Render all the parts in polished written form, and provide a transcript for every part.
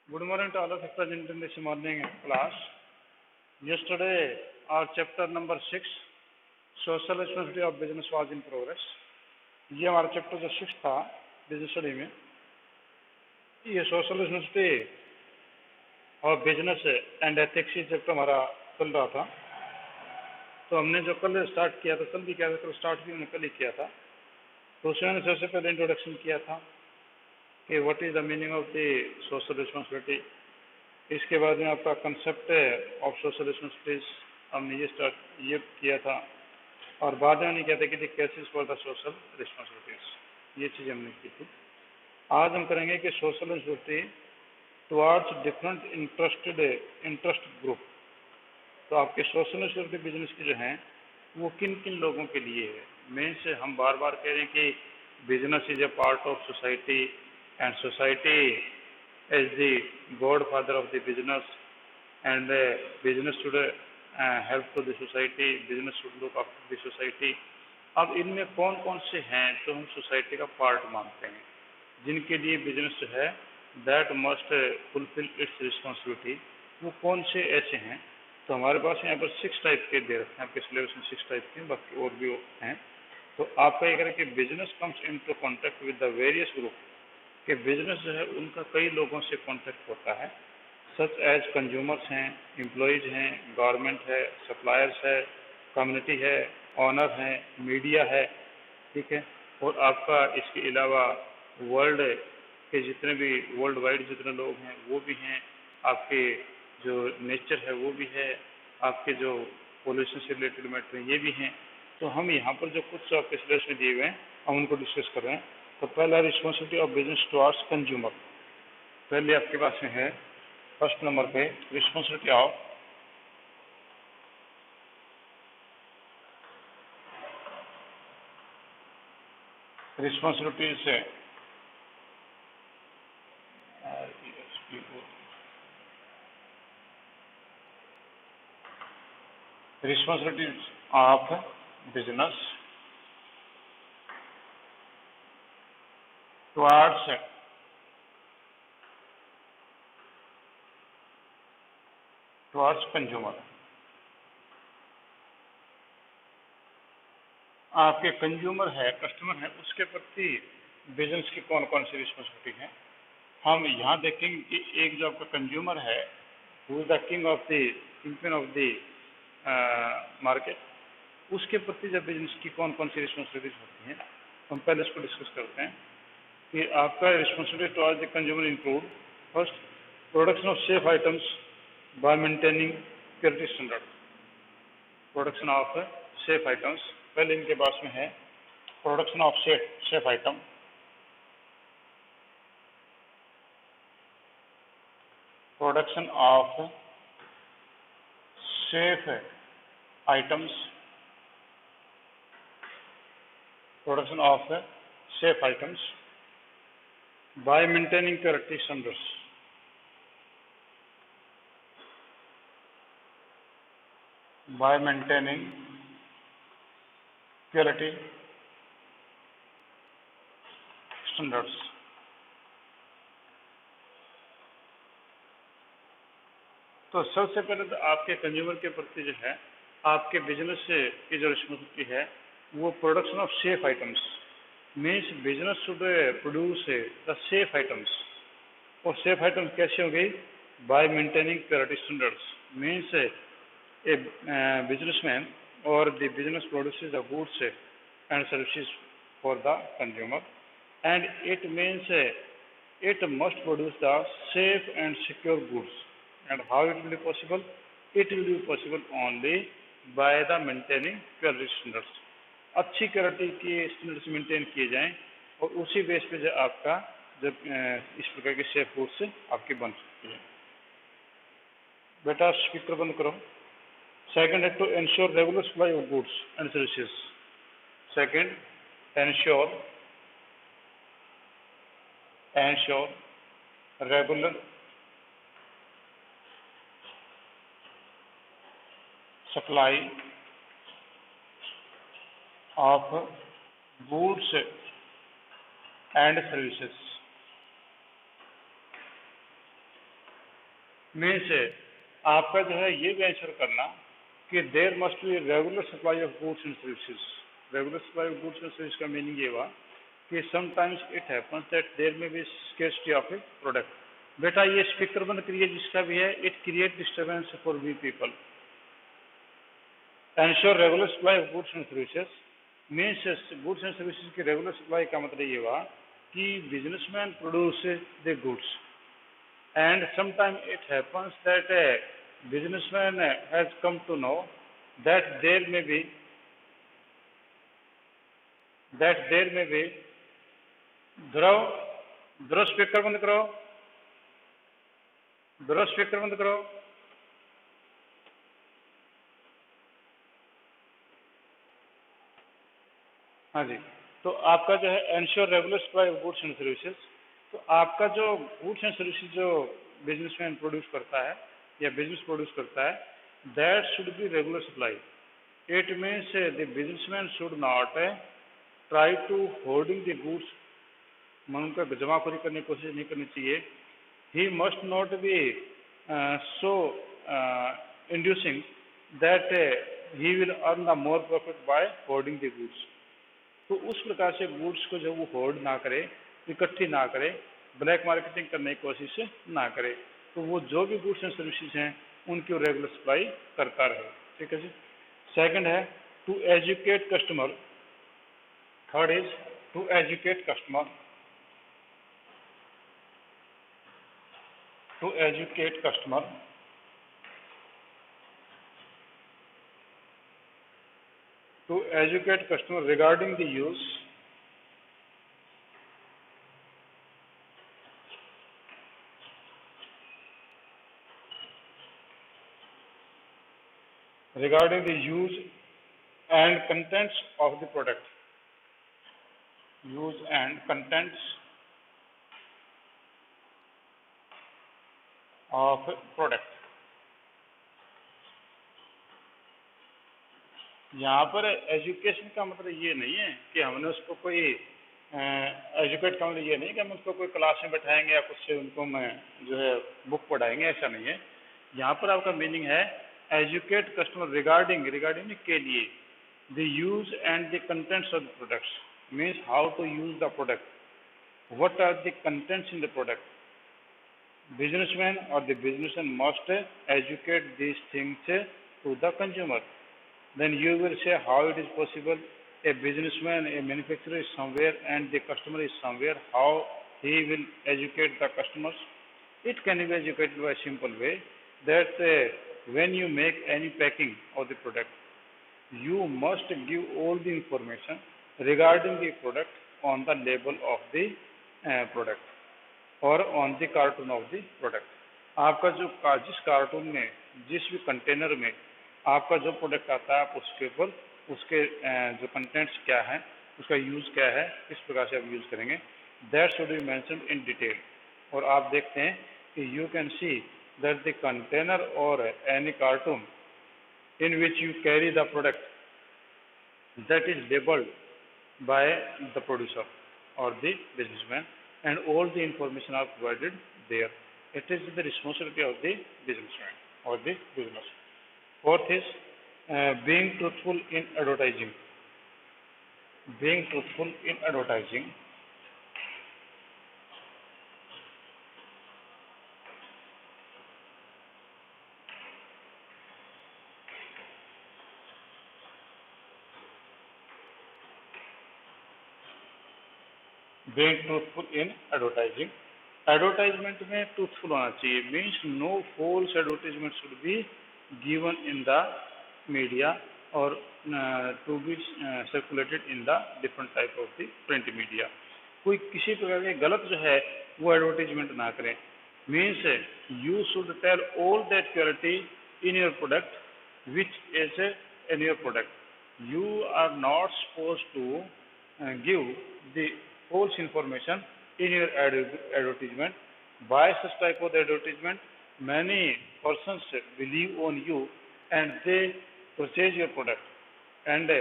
Good morning to all of you present in this morning class. Yesterday, our chapter number 6, social responsibility of business was in progress. ये हमारा chapter जो 6 था business study में, ये social responsibility और business and ethics ये chapter हमारा चल रहा था। तो हमने जो कल स्टार्ट किया था, कल भी किया था, कल स्टार्ट भी हमने कल ही किया था। तो उसमें हमने सबसे पहले इंट्रोडक्शन किया था कि what is the meaning of the social responsibility. इसके बाद में आपका कंसेप्ट ऑफ सोशल रिस्पॉन्सिबिलिटीज हमने ये किया था, और बाद में हमने किया था कि the cases for the social responsibilities, ये चीज़ हमने की थी। आज हम करेंगे कि social responsibility towards different interest group. तो आपके सोशल रिस्पॉन्सिबिलिटी बिजनेस की जो हैं वो किन किन लोगों के लिए है। मेन से हम बार बार कह रहे हैं कि business is a part of society and society is the godfather of the business, and business should help to the society, business should look after the society। अब इनमें कौन कौन से हैं जो हम सोसाइटी का पार्ट मानते हैं, जिनके लिए बिजनेस जो है that must fulfil it's responsibility, वो कौन से ऐसे हैं। तो हमारे पास यहाँ पर 6 टाइप के दे रखे हैं, आपके सिलेबस में 6 टाइप के, बाकी और भी हैं। तो आपका ये करें कि business comes in to contact with the various group, कि बिजनेस जो है उनका कई लोगों से कांटेक्ट होता है, सच एज कंज्यूमर्स हैं, एम्प्लॉयज हैं, गवर्नमेंट है, सप्लायर्स है, कम्युनिटी है, ऑनर है, मीडिया है, ठीक है। और आपका इसके अलावा वर्ल्ड के जितने भी वर्ल्ड वाइड जितने लोग हैं वो भी हैं, आपके जो नेचर है वो भी है, आपके जो पॉल्यूशन से रिलेटेड मैटर हैं ये भी हैं। तो हम यहाँ पर जो कुछ आपके सिलेबस में दिए हुए हैं हम उनको डिस्कस कर रहे हैं। तो पहला responsibility of business towards consumer, पहले आपके पास में है फर्स्ट नंबर पे responsibility of responsibilities responsibilities of business towards consumer. आपके कंज्यूमर है, कस्टमर है, उसके प्रति बिजनेस की कौन कौन सी रिस्पॉन्सिबिलिटी है। हम यहाँ देखेंगे कि एक जो आपका कंज्यूमर है, who is the kingpin of the market, उसके प्रति जब बिजनेस की कौन कौन सी रिस्पॉन्सिबिलिटीज होती हैं, हम पहले इसको डिस्कस करते हैं कि आपका responsibility towards the consumer include first production of safe items bye maintaining purity standard. Production of safe items, पहले इनके पास में है production of safe item, production of safe items, production of safe items by maintaining purity standards, by maintaining purity standards। तो सबसे पहले तो आपके consumer के प्रति जो है आपके बिजनेस की जो रिस्पॉन्सिबिलिटी है वो production of safe items, means business should produce the safe items. और सेफ आइटम्स कैसे होंगी, by maintaining purity standards, means a businessman और the business produces the goods and services for the consumer, and it means it must produce the safe and secure goods। And how it will be possible? It will be possible only by the maintaining purity standards। अच्छी quality के standards maintain किए जाएं और उसी base पे जो आपका जब इस प्रकार के सेफ फूड्स आपके बन सकती है। बेटा स्पीकर बंद करो। सेकंड है to ensure regular supply of goods and services. Second, ensure regular supply of goods and services. Means आपका जो है ये भी आंसर करना कि there must be regular supply of goods and services. Regular supply of goods and service का meaning ये हुआ कि sometimes it happens that there may be scarcity of a product. बेटा ये स्पीकर बंद करिए जिसका भी है, it create disturbance for we people. Ensure regular supply of goods and services means goods and services की रेगुलर सप्लाई का मतलब ये हुआ कि businessman produce the goods and sometimes it happens that a businessman has come to know that there may be Dhruv Dhruv speaker बंद करो, ध्रुव speaker बंद करो। हाँ जी, तो आपका जो है ensure regular supply of goods and services. तो आपका जो गुड्स एंड सर्विसेज जो बिजनेसमैन प्रोड्यूस करता है या बिजनेस प्रोड्यूस करता है, that should be regular supply. It means the businessman should not try to hoarding the goods, मन उनका जमाखोरी करने की कोशिश नहीं करनी चाहिए। He must not be so inducing that he will earn the more profit by hoarding the goods. तो उस प्रकार से गुड्स को जब वो होर्ड ना करे, इकट्ठी ना करे, ब्लैक मार्केटिंग करने की कोशिश ना करे, तो वो जो भी गुड्स एंड सर्विसेज हैं उनकी रेगुलर सप्लाई करता रहे। ठीक है जी। सेकंड है to educate customer. Third is to educate customer. To educate customer to educate customer regarding the use and contents of the product. Use and contents of product। यहाँ पर एजुकेशन का मतलब ये नहीं है कि हमने उसको कोई एजुकेट का मतलब ये नहीं कि हम उसको कोई क्लास में बैठाएंगे या कुछ से उनको जो है बुक पढ़ाएंगे, ऐसा नहीं है। यहाँ पर आपका मीनिंग है एजुकेट कस्टमर रिगार्डिंग के लिए the use and the contents of the products. Means how to use the product, what are the contents in the product. Businessman और the businessman must educate these things to the consumer. Then you will say how it is possible a businessman, a manufacturer is somewhere and the customer is somewhere, how he will educate the customers. It can be educated by a simple way that when you make any packing of the product, you must give all the information regarding the product on the label of the product or on the carton of the product। आपका जो जिस cartoon में, जिस भी container में आपका जो product आता है, आप उसके ऊपर उसके जो कंटेंट्स क्या है, उसका यूज़ क्या है, किस प्रकार से आप यूज़ करेंगे, that should be mentioned in detail. और आप देखते हैं कि you can see that the container और any carton in which you carry the product that is labelled by the producer और the businessman and all the information are provided there. It is the responsibility of the businessman और the business. Fourth is being truthful in advertising। Being truthful in advertising advertisement में truthful होना चाहिए। Means no false advertisement should be given in the media or to be circulated in the different type of the print media। कोई किसी प्रकार के गलत जो है वो एडवर्टाइजमेंट ना करें। Means you should tell all that quality in your product which is in your product. You are not suppose to give the false information in your advertisement। By such type of advertisement, many persons believe on you and they purchase your product and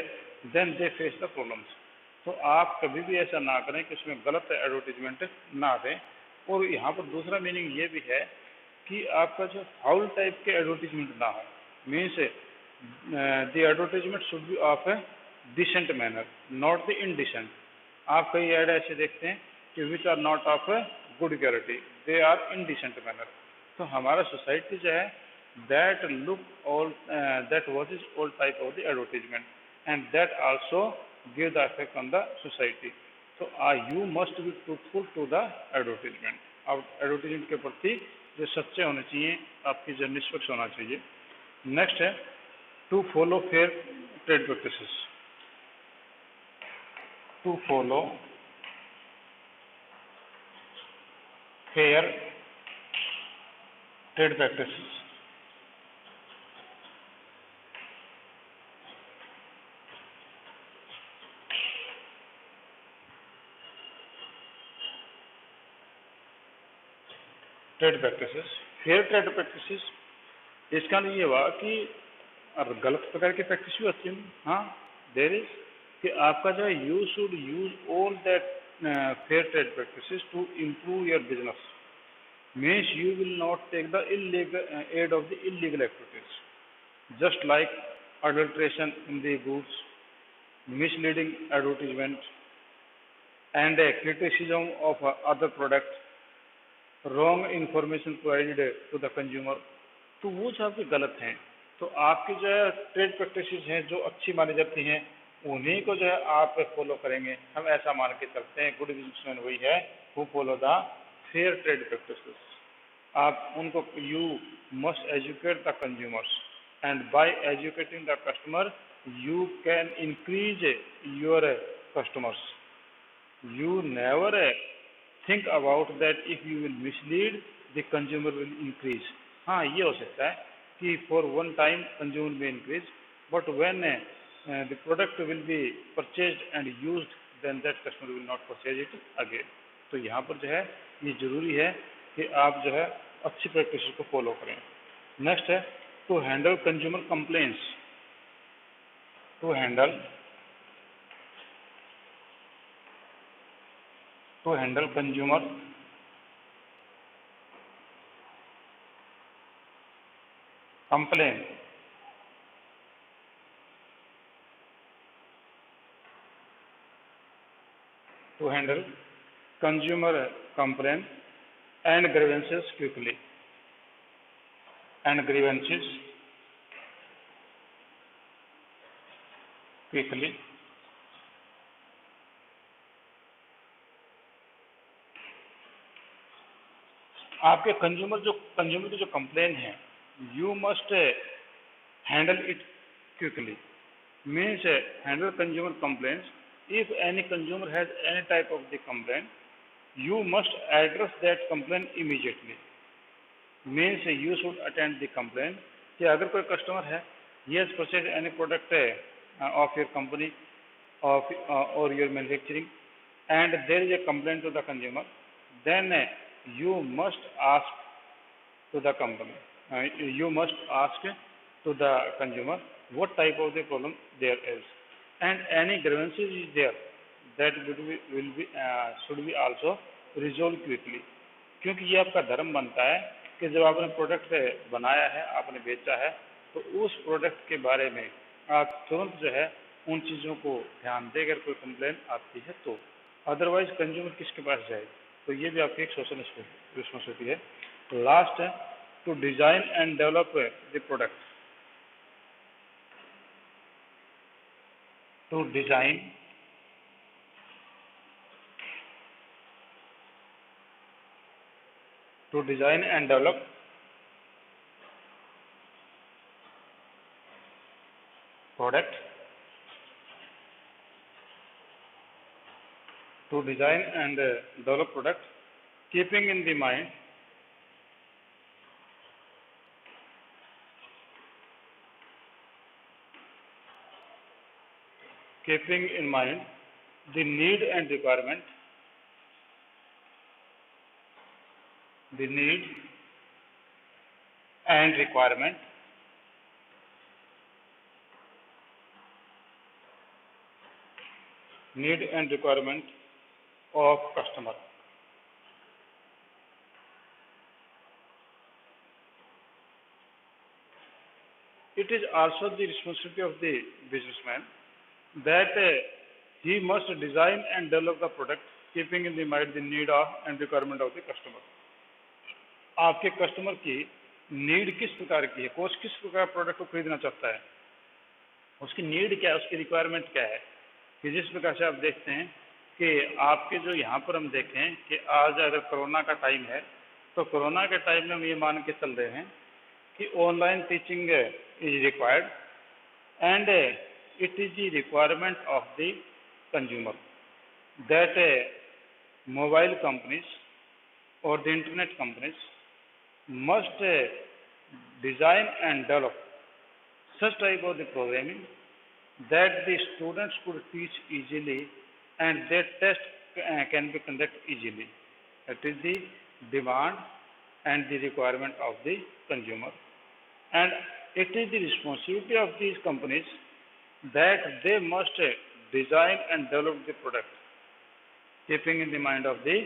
then they face the problems। तो आप कभी भी ऐसा ना करें कि उसमें गलत एडवर्टीजमेंट ना दें। और यहाँ पर दूसरा मीनिंग ये भी है कि आपका जो फाउल टाइप के एडवर्टीजमेंट ना हो, means the advertisement should be of a decent manner, not the indecent. आप कई ऐड ऐसे देखते हैं कि which are not of a good quality, they are indecent manner. तो हमारा सोसाइटी जो है that look all that watches all type of the advertisement, and that also give the effect on the society. So you must be truthful to the advertisement। अब advertisement के प्रति जो सच्चे होने चाहिए, आपकी जो निष्पक्ष होना चाहिए। नेक्स्ट है to follow fair trade practices. To follow fair trade practices. Trade practices, fair trade practices, इसका नहीं ये हुआ कि अब गलत प्रकार की प्रैक्टिस भी होती है। हाँ, देर इज कि आपका जो है you should use all that fair trade practices to improve your business, means you will not take the illegal aid of the illegal activities, just like adulteration in the goods, misleading advertisement, and a criticism of other product, wrong information provided to the consumer. तो वो जो आपके गलत हैं, तो आपकी जो है ट्रेड प्रैक्टिसेस हैं जो अच्छी मानी जाती हैं, उन्हीं को जो है आप फॉलो करेंगे। हम ऐसा मान के चलते हैं गुड बिजनेसमैन वही है who follow the fair trade practices. आप उनको you must educate the consumers, and by educating the customer you can increase your customers. You never think about that if you will mislead the consumer will increase. हाँ, ये हो सकता है कि for one time consumer may increase, but when the product will be purchased and used, then that customer will not purchase it again. तो यहाँ पर जो है ये जरूरी है कि आप जो है अच्छी प्रैक्टिस को फॉलो करें। नेक्स्ट है to handle consumer complaints. to handle consumer complaint, to handle consumer complaint and grievances quickly, and grievances quickly। आपके कंज्यूमर की जो कंप्लेन है, you must handle it quickly, means handle consumer complaints. If any consumer has any type of the complaint, you must address that complaint immediately, means you should attend the complaint। कि अगर कोई customer है, he has purchased any product of your company or your manufacturing, and there is a complaint to the consumer, then you must ask to the company, you must ask to the consumer what type of the problem there is, and any grievances is there, that will be should be also resolved quickly। क्योंकि ये आपका धर्म बनता है कि जब आपने product बनाया है, आपने बेचा है, तो उस प्रोडक्ट के बारे में आप तुरंत जो है उन चीज़ों को ध्यान देकर कोई कंप्लेन आती है तो, अदरवाइज कंज्यूमर किसके पास जाए। तो ये भी आपकी एक सोशल रिस्पॉन्सिबिलिटी है। लास्ट है to design and develop the product. To design and develop product, to design and develop product, keeping in the mind the need and requirement, the need and requirement of customer। it is also the responsibility of the businessman that he must design and develop the product keeping in the mind the need of and requirement of the customer. आपके customer की need किस प्रकार की है, कौन किस प्रकार product को खरीदना चाहता है, उसकी नीड क्या है, उसकी रिक्वायरमेंट क्या है। कि जिस प्रकार से आप देखते हैं कि आपके जो यहाँ पर हम देखें कि आज अगर कोरोना का टाइम है तो कोरोना के टाइम में हम ये मान के चल रहे हैं कि online teaching is required and it is the requirement of the consumer that mobile companies और the internet companies must design and develop such type of the programming that the students could teach easily and their test can be conducted easily. That is the demand and the requirement of the consumer. And it is the responsibility of these companies that they must design and develop the product keeping in the mind of the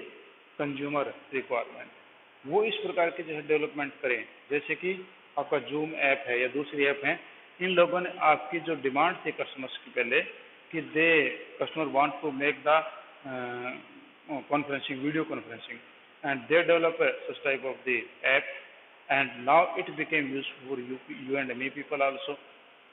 consumer requirement. वो इस प्रकार के जो है development करें, जैसे कि आपका जूम ऐप है या दूसरी ऐप है, इन लोगों ने आपकी जो डिमांड थी कस्टमर्स की पहले कि they customer want to make the conferencing video conferencing and they develop such type of the app and now it became use for you and me people also.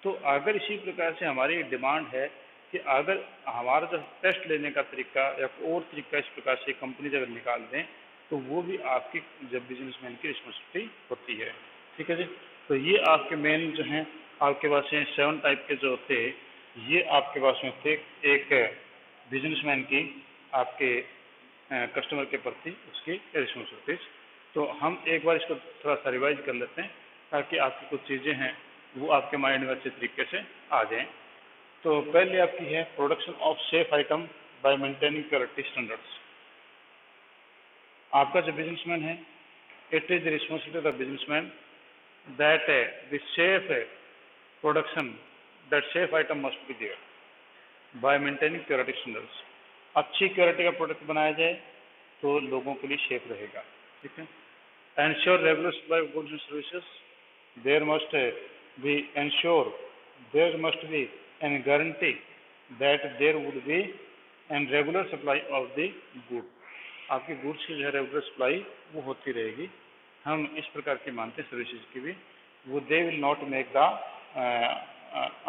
तो अगर इसी प्रकार से हमारी डिमांड है कि अगर हमारा जो टेस्ट लेने का तरीका या और तरीका इस प्रकार से कंपनी अगर निकाल दें तो वो भी आपकी जब बिजनेसमैन की रिस्पॉन्सिबिलिटी होती है। ठीक है जी। तो ये आपके मेन जो हैं आपके पास में 7 टाइप के जो थे ये आपके पास में थे एक बिजनेसमैन की आपके कस्टमर के प्रति उसकी रिस्पॉन्सिबिलिटीज। तो हम एक बार इसको थोड़ा सा रिवाइज कर लेते हैं ताकि आपकी कुछ चीज़ें हैं वो आपके माइंड में अच्छे तरीके से आ जाएं। तो पहले आपकी है production of safe item by maintaining quality standards. आपका जो बिजनेसमैन है it is the responsibility of the businessman that the safe production that safe item must be there by maintaining quality standards. अच्छी क्वालिटी का product बनाया जाए तो लोगों के लिए सेफ रहेगा। ठीक है। Ensure regular supply of goods and services there must be ensure there must be an guarantee that there would be an regular supply of the good. आपकी गुड्स की जो है रेगुलर सप्लाई वो होती रहेगी। हम इस प्रकार की मानते हैं सर्विसेज की भी वो they will not make the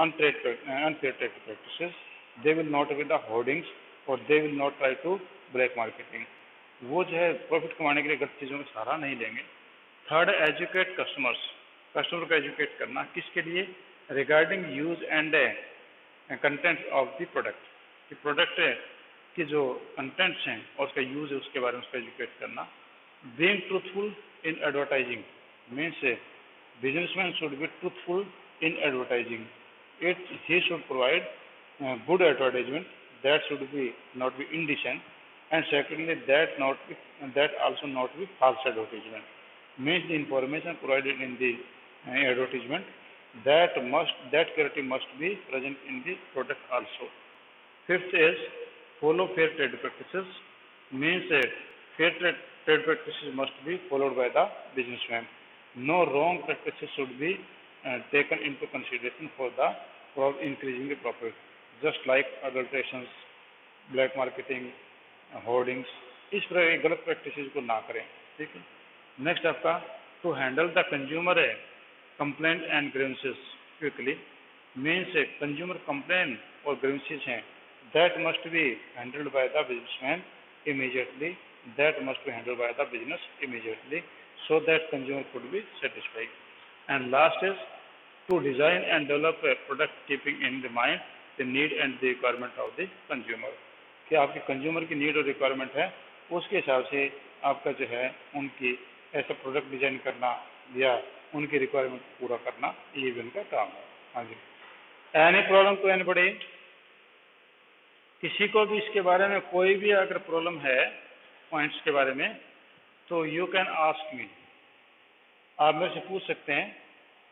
unfair trade practices, they will not with the hoardings और they will not try to black marketing. वो जो है प्रॉफिट कमाने के लिए गलत चीज़ों का सहारा नहीं लेंगे। Third, educate customers. कस्टमर को एजुकेट करना किसके लिए, regarding use and content of the product. Product कि जो कंटेंट्स हैं और उसका यूज है उसके बारे में उसको एजुकेट करना। Being truthful in advertising means businessman should be truthful in advertising. It he should provide good advertisement that should be not be indecent and secondly that also not be false advertisement means the information provided in the advertisement that clarity must be present in the product also. Fifth is follow fair trade practices means fair trade practices must be followed by the businessman. No wrong practices should be taken into consideration for increasing the profit, just like adulterations, black marketing, hoardings। इस प्रकार की गलत practices को ना करें। ठीक है। Next आपका to handle the consumer complaint and grievances quickly means consumer complaint और ग्रीवेंसेस हैं that must be handled by the businessman immediately, that must be handled by the business immediately so that consumer could be satisfied. And last is to design and develop a product keeping in the mind the need and the requirement of the consumer। कि आपके consumer की need और requirement है उसके हिसाब से आपका जो है उनकी ऐसा प्रोडक्ट डिजाइन करना या उनकी रिक्वायरमेंट पूरा करना ये भी उनका काम है। हाँ जी। Any problem to anybody? किसी को भी इसके बारे में कोई भी अगर प्रॉब्लम है पॉइंट्स के बारे में तो यू कैन आस्क मी, आप मेरे से पूछ सकते हैं।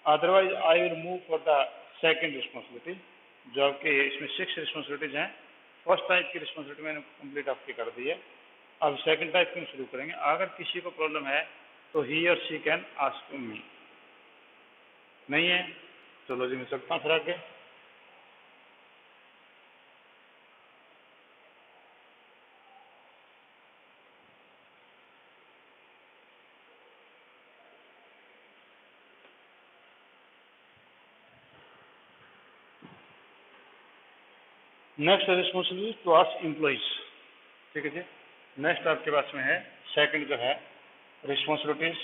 Otherwise I will move for the second responsibility. जो आपके इसमें 6 रिस्पॉन्सिबिलिटीज हैं। फर्स्ट टाइप की रिस्पॉन्सिबिलिटी मैंने कंप्लीट आपकी कर दी है। अब सेकंड टाइप की शुरू करेंगे। अगर किसी को प्रॉब्लम है तो ही और शी कैन आस्क मी। नहीं है चलो जी, मैं चलता हूँ फिर आगे। Next responsibility towards employees. ठीक है जी। नेक्स्ट आपके पास में है सेकंड जो है रिस्पॉन्सिबिलिटीज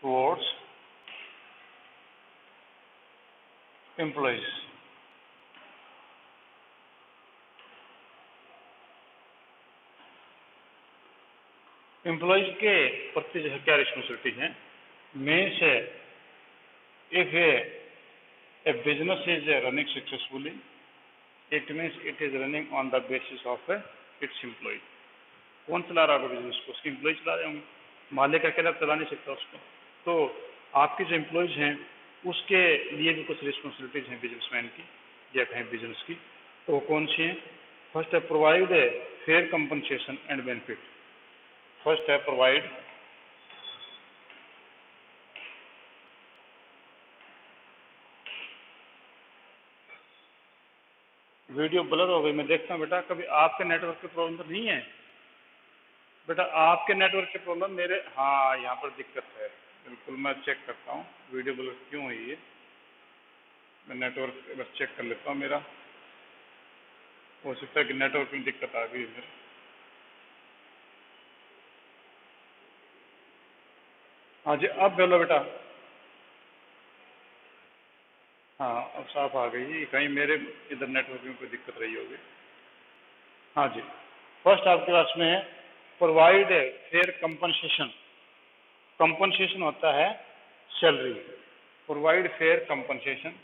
टुवर्ड्स एम्प्लॉइज। एम्प्लॉइज के प्रति जो है क्या रिस्पॉन्सिबिलिटी है? में से if a business is running successfully, it means it is running on the basis of its employee. कौन चला रहा होगा बिजनेस को? उसके एम्प्लॉय चला रहे होंगे, मालिक अकेला चला नहीं सकता उसको। तो आपके जो एम्प्लॉयज हैं उसके लिए भी कुछ रिस्पॉन्सिबिलिटीज हैं बिजनेसमैन की या कहें बिजनेस की। तो वो कौन सी हैं? फर्स्ट है provide fair compensation and benefit. First है प्रोवाइड वीडियो ब्लर हो गई, मैं देखता हूँ बेटा। कभी आपके नेटवर्क की प्रॉब्लम तो नहीं है बेटा? आपके नेटवर्क की प्रॉब्लम मेरे, हाँ यहाँ पर दिक्कत है बिल्कुल। मैं चेक करता हूँ वीडियो ब्लर क्यों हुई है। मैं नेटवर्क बस चेक कर लेता हूँ मेरा। हो सकता है कि नेटवर्क में दिक्कत आ गई है मेरे। हाँ जी, अब बोलो बेटा। हाँ अब साफ आ गई। कहीं मेरे इधर नेटवर्क में कोई दिक्कत रही होगी। हाँ जी, फर्स्ट आपके पास में है प्रोवाइड फेयर कंपनसेशन। कंपनसेशन होता है salary. Provide fair compensation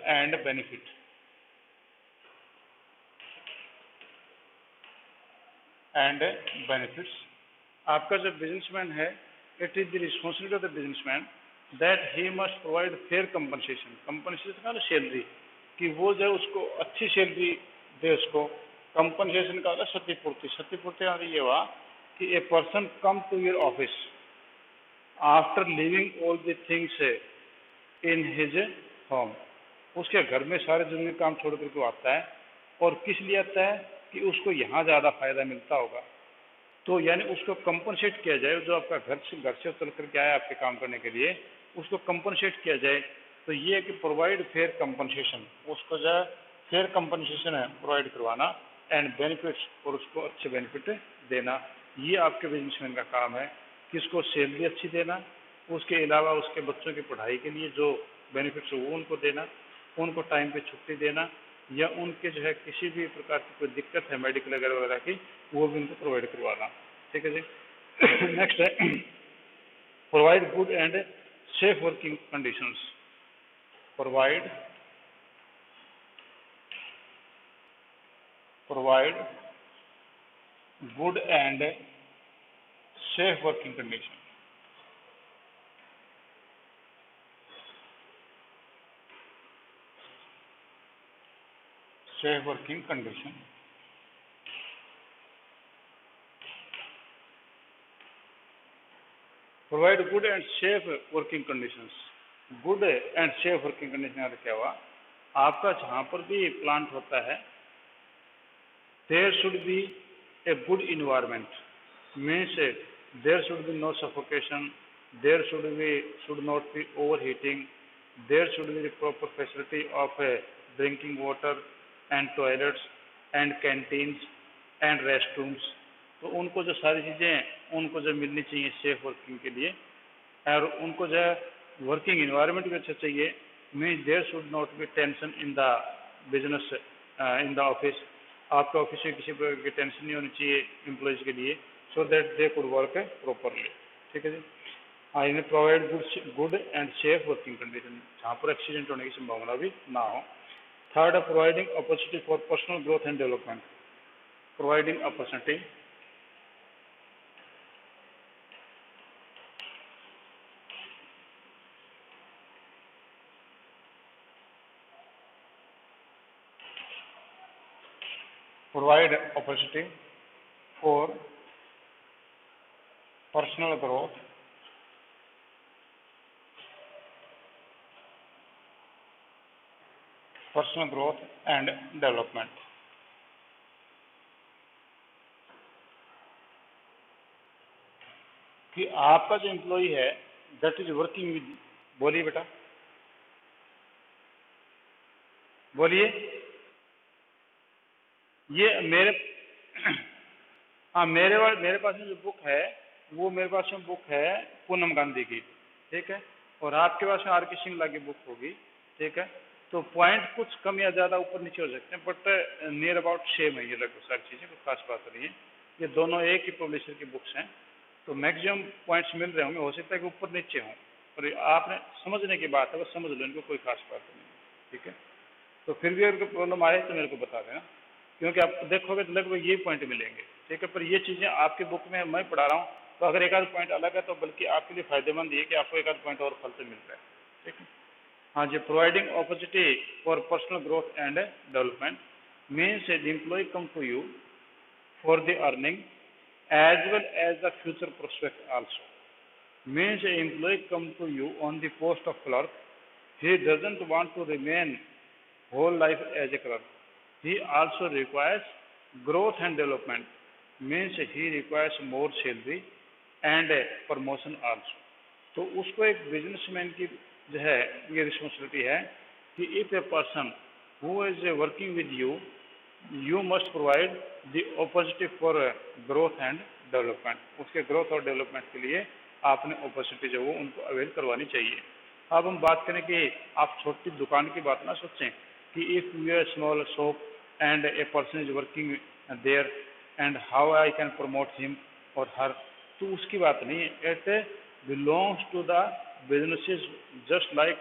and benefit. आपका जो बिजनेसमैन है, it is the responsibility of the businessman that he must provide fair compensation. Compensation का सैलरी, कि वो जो है उसको अच्छी सैलरी दे उसको। कंपनसेशन का होता है क्षतिपूर्ति। क्षतिपूर्ति का ये हुआ कि a person come to your office after living all the things in his home. उसके घर में सारे जरूरी काम छोड़ करके वो आता है, और किस लिए आता है? कि उसको यहाँ ज़्यादा फायदा मिलता होगा। तो यानी उसको कंपनसेट किया जाए। जो आपका घर से चल करके आया आपके काम करने के लिए, उसको कंपनसेट किया जाए। तो ये है कि प्रोवाइड फेयर कंपनसेशन। उसको जो है फेयर कंपनसेशन है प्रोवाइड करवाना, एंड बेनिफिट्स, और उसको अच्छे बेनिफिट देना। ये आपके बिजनेसमैन का काम है कि उसको सैलरी अच्छी देना, उसके अलावा उसके बच्चों की पढ़ाई के लिए जो बेनिफिट्स वो उनको देना, उनको टाइम पे छुट्टी देना, या उनके जो है किसी भी प्रकार की कोई दिक्कत है मेडिकल वगैरह वगैरह की, वो भी उनको प्रोवाइड करवाना। ठीक है जी। नेक्स्ट है provide good and safe working conditions. Provide good and safe working condition. Safe working condition. Provide good and safe working conditions. Good and safe working condition का क्या हुआ? आपका जहाँ पर भी प्लांट होता है, there should be a good environment. Means there should be no suffocation, there should not be overheating, there should be the proper facility of drinking water and toilets and canteens and rest rooms. तो उनको जो सारी चीज़ें उनको जो मिलनी चाहिए safe working के लिए, और उनको जो है वर्किंग इन्वायरमेंट भी अच्छा चाहिए। Means there should not be tension in the business in the office. आपके ऑफिस में किसी प्रकार की टेंशन नहीं होनी चाहिए एम्प्लॉयज़ के लिए, so that they could work properly. ठीक है जी। हाँ, इन्हें provide good and safe working condition, जहाँ पर एक्सीडेंट होने की संभावना भी ना हो। थर्ड है providing opportunity for personal growth and development. Providing opportunity provide opportunity for personal growth and development. कि आपका जो एम्प्लॉय है दैट इज वर्किंग विद, बोलिए बेटा बोलिए, ये मेरे हाँ मेरे पास में जो बुक है वो मेरे पास में बुक है पूनम गांधी की, ठीक है, और आपके पास में आर.के. सिंगला की बुक होगी, ठीक है। तो पॉइंट कुछ कम या ज़्यादा ऊपर नीचे हो सकते हैं, बट नियर अबाउट सेम है ये लगभग सारी चीज़ें, कुछ खास बात नहीं है। ये दोनों एक ही पब्लिशर की बुक्स हैं, तो मैक्सिमम पॉइंट्स मिल रहे होंगे, हो सकता है कि ऊपर नीचे हों, और आपने समझने की बात है, बस समझ लो, इनको कोई खास बात नहीं, ठीक है। तो फिर भी अगर प्रॉब्लम आए तो मेरे को बता देना, क्योंकि आप देखोगे तो लगभग ये पॉइंट मिलेंगे, ठीक है। पर ये चीज़ें आपकी बुक में मैं पढ़ा रहा हूँ, तो अगर एक आध पॉइंट अलग है तो बल्कि आपके लिए फायदेमंद ये कि आपको एक आध पॉइंट और फलते मिल रहा है, ठीक है। हाँ जी, providing opportunity for personal growth and development means the employ come to you for the earning as well as the future prospect also. Means an employee come to you on the post of clerk, he doesn't want to remain whole life as a clerk. He also requires growth and development. Means he requires more salary and promotion also. तो उसको एक businessman की जो है ये responsibility है कि if a person who is working with you, you must provide the opportunity for growth and development. उसके ग्रोथ और डेवलपमेंट के लिए आपने अपॉर्चुनिटी जो वो उनको अवेल करवानी चाहिए। अब हम बात करें कि आप छोटी दुकान की बात ना सोचें कि if you are small shop and a person is working there and how I can promote him और हर, तो उसकी बात नहीं है। It belongs to the businesses just like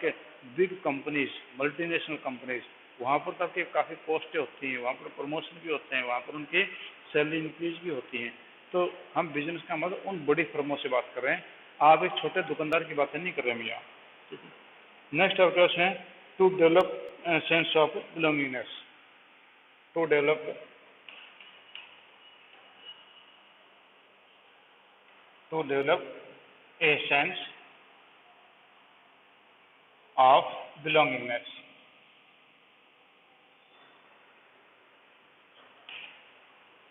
big companies, multinational companies, वहाँ पर तो आपकी काफ़ी पोस्टें होती हैं, वहाँ पर प्रमोशन भी होते हैं, वहाँ पर उनकी सैलरी इंक्रीज भी होती हैं। तो हम बिजनेस का मतलब उन बड़ी फर्मों से बात कर रहे हैं, आप एक छोटे दुकानदार की बातें नहीं कर रहे हैं भैया। नेक्स्ट आपके पास है to develop sense of belongingness, to develop a sense of belongingness.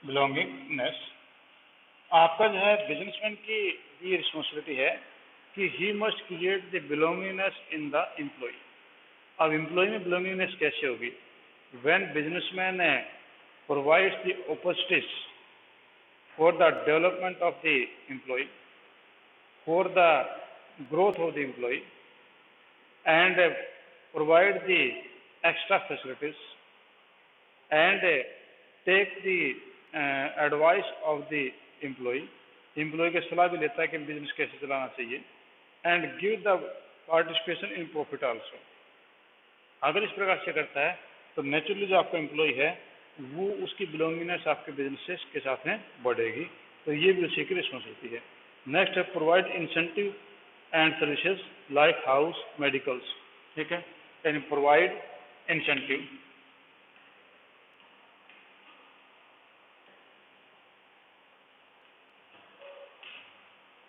Belongingness आपका जो है बिजनेसमैन की ये रिस्पॉन्सिबिलिटी है कि he must create the belongingness in the employ. अब एम्प्लॉय में बिलोंगिंगनेस कैसे होगी? When businessman provides the opportunities for the development of the employ, for the growth of the employ and provide the extra facilities and take the advice of the employ की सलाह भी लेता है कि business कैसे चलाना चाहिए, and give the participation in profit also. अगर इस प्रकार से करता है तो नेचुरली जो आपका एम्प्लॉय है वो उसकी बिलोंगिंगनेस आपके बिजनेस के साथ में बढ़ेगी, तो ये भी उसी की रिस्पॉन्सिबिलिटी है। नेक्स्ट है provide incentive and services like house medicals, ठीक है, यानी provide incentive,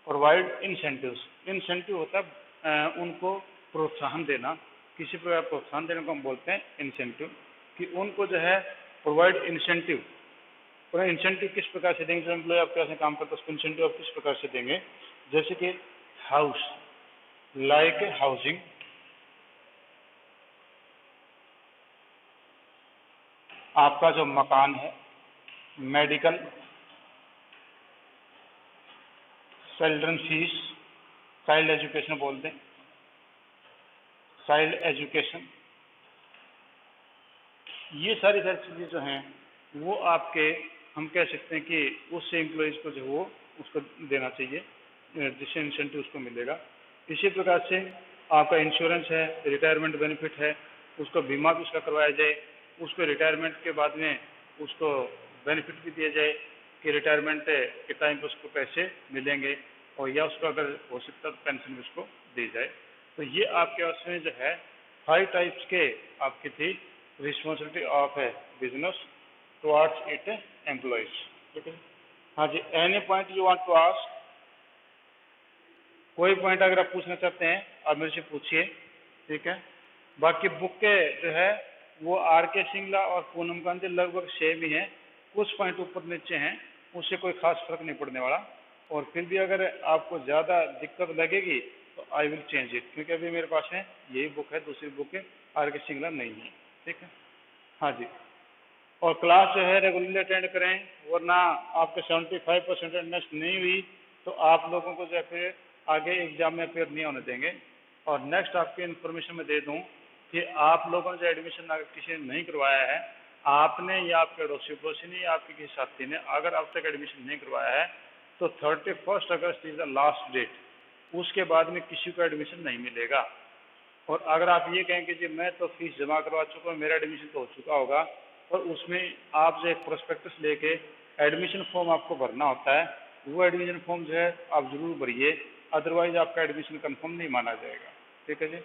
provide incentives. Incentive होता है उनको प्रोत्साहन देना, किसी प्रकार प्रोत्साहन देने को हम बोलते हैं इंसेंटिव, कि उनको जो है प्रोवाइड इंसेंटिव। और इंसेंटिव किस प्रकार से देंगे? जो एम्प्लॉय आपके पास में काम करता है उसको इंसेंटिव आप किस प्रकार से देंगे? जैसे कि हाउस, लाइक हाउसिंग, आपका जो मकान है, medical, children fees, child education बोलते हैं, चाइल्ड एजुकेशन, ये सारी चीज़ें जो हैं वो आपके, हम कह सकते हैं कि उस एम्प्लॉयज़ को जो वो उसको देना चाहिए जिससे इंसेंटिव उसको मिलेगा। इसी प्रकार से आपका इंश्योरेंस है, रिटायरमेंट बेनिफिट है, उसको बीमा भी उसका करवाया जाए, उसको रिटायरमेंट के बाद में उसको बेनिफिट भी दिया जाए कि रिटायरमेंट के टाइम पर उसको पैसे मिलेंगे, और या उसको अगर हो सकता तो पेंशन भी उसको दी जाए। तो ये आपके पास में जो है 5 टाइप्स के आपकी थी responsibility of a business towards it employees. ठीक है, हाँ जी, any point you want to ask, कोई पॉइंट अगर आप पूछना चाहते हैं आप मेरे से पूछिए। ठीक है, बाकी बुक के जो है वो आर के सिंगला और पूनम गांधी लगभग सेम ही है, कुछ पॉइंट ऊपर नीचे हैं, उससे कोई खास फर्क नहीं पड़ने वाला। और फिर भी अगर आपको ज़्यादा दिक्कत लगेगी तो आई विल चेंज इट, क्योंकि अभी मेरे पास है यही बुक है, दूसरी बुक है आर के सिंगला नहीं है। ठीक है, हाँ जी, और क्लास जो है रेगुलरली अटेंड करें, वरना आपके 75% अटेंडेंस नहीं हुई तो आप लोगों को जो है फिर आगे एग्जाम में अपेयर नहीं होने देंगे। और नेक्स्ट आपकी इन्फॉर्मेशन में दे दूं कि आप लोगों ने जो एडमिशन अगर किसी ने नहीं करवाया है, आपने या आपके अड़ोसी पड़ोसी ने या आपके किसी साथी ने अगर अब तक एडमिशन नहीं करवाया है तो 31 अगस्त इज द लास्ट डेट, उसके बाद में किसी को एडमिशन नहीं मिलेगा। और अगर आप ये कहें कि जी मैं तो फीस जमा करवा चुका हूँ, मेरा एडमिशन तो हो चुका होगा, और उसमें आप जो एक प्रोस्पेक्टस लेके एडमिशन फॉर्म आपको भरना होता है, वो एडमिशन फॉर्म जो है आप जरूर भरिए, अदरवाइज आपका एडमिशन कंफर्म नहीं माना जाएगा। ठीक है जी।